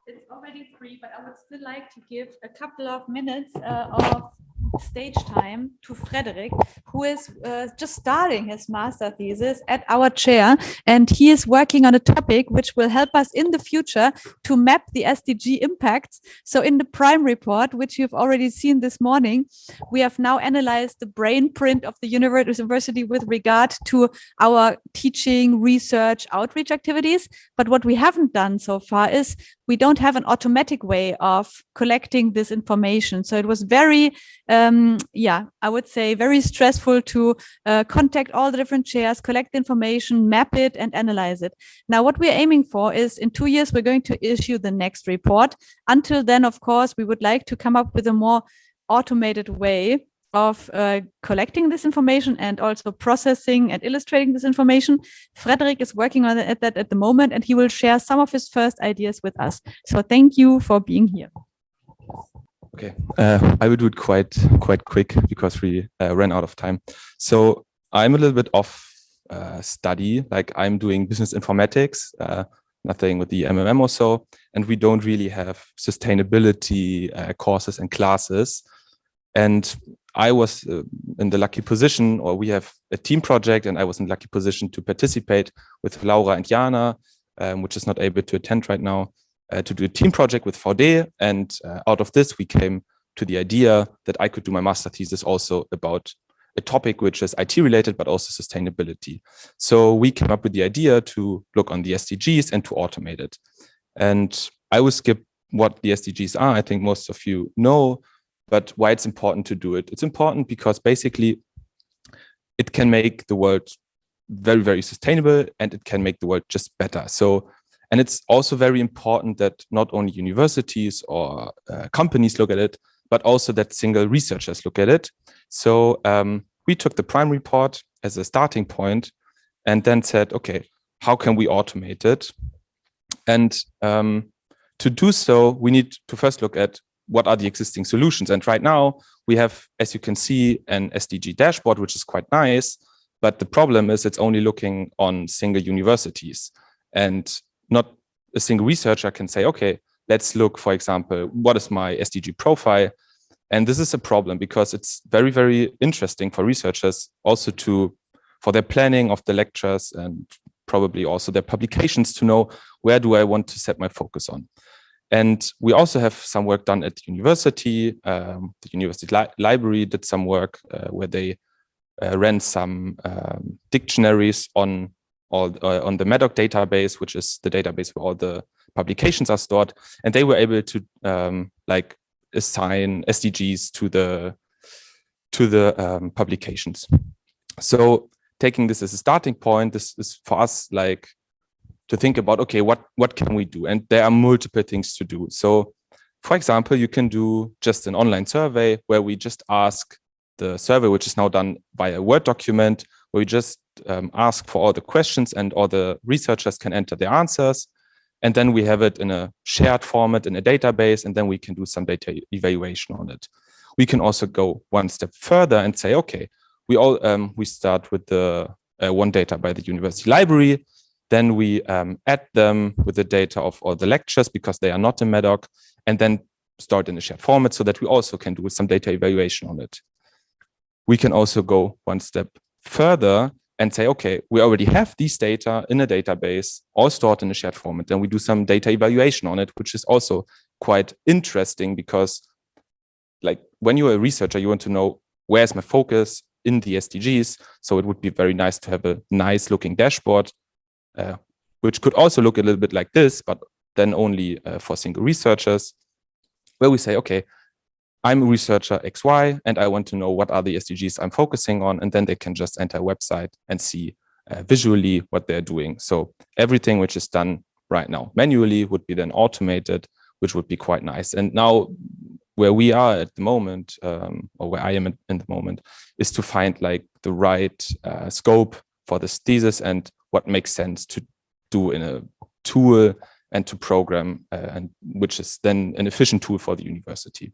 It's already 3, but I would still like to give a couple of minutes of stage time to Frederik, who is just starting his master thesis at our chair, and he is working on a topic which will help us in the future to map the SDG impacts. So in the prime report, which you've already seen this morning, we have now analyzed the brain print of the university with regard to our teaching, research, outreach activities. But what we haven't done so far is we don't have an automatic way of collecting this information. So it was very, I would say very stressful to contact all the different chairs, collect the information, map it, and analyze it. Now, what we're aiming for is in 2 years, we're going to issue the next report. Until then, of course, we would like to come up with a more automated way of collecting this information and also processing and illustrating this information. Frederik is working on that at the moment, and he will share some of his first ideas with us. So thank you for being here. Okay, I will do it quite quick because we ran out of time. So I'm a little bit off study, like I'm doing business informatics, nothing with the MMM or so, and we don't really have sustainability courses and classes. And I was in the lucky position, or we have a team project, and I was in the lucky position to participate with Laura and Jana, which is not able to attend right now, to do a team project with VD. And out of this, we came to the idea that I could do my master thesis also about a topic which is IT related, but also sustainability. So we came up with the idea to look on the SDGs and to automate it. And I will skip what the SDGs are. I think most of you know. But why it's important to do it? It's important because basically it can make the world very, very sustainable, and it can make the world just better. So, and it's also very important that not only universities or companies look at it, but also that single researchers look at it. So we took the prime report as a starting point and then said, okay, how can we automate it? And to do so, we need to first look at what are the existing solutions. And right now we have, as you can see, an SDG dashboard, which is quite nice. But the problem is it's only looking on single universities, and not a single researcher can say, okay, let's look, for example, what is my SDG profile? And this is a problem because it's very, very interesting for researchers also for their planning of the lectures and probably also their publications to know where do I want to set my focus on. And we also have some work done at the university. The university library did some work where they ran some dictionaries on the MEDOC database, which is the database where all the publications are stored. And they were able to assign SDGs to the publications. So taking this as a starting point, this is for us like to think about, okay, what can we do? And there are multiple things to do. So for example, you can do just an online survey where we just ask the survey, which is now done via a Word document, where we just ask for all the questions and all the researchers can enter their answers. And then we have it in a shared format in a database, and then we can do some data evaluation on it. We can also go one step further and say, okay, we start with the one data by the university library. Then we add them with the data of all the lectures because they are not in MEDOC, and then start in a shared format so that we also can do some data evaluation on it. We can also go one step further and say, okay, we already have these data in a database, all stored in a shared format. Then we do some data evaluation on it, which is also quite interesting because like when you're a researcher, you want to know where's my focus in the SDGs. So it would be very nice to have a nice looking dashboard, which could also look a little bit like this, but then only for single researchers, where we say, okay, I'm a researcher XY, and I want to know what are the SDGs I'm focusing on, and then they can just enter a website and see visually what they're doing. So everything which is done right now manually would be then automated, which would be quite nice. And now where we are at the moment, or where I am in the moment, is to find like the right scope for this thesis and what makes sense to do in a tool and to program, and which is then an efficient tool for the university.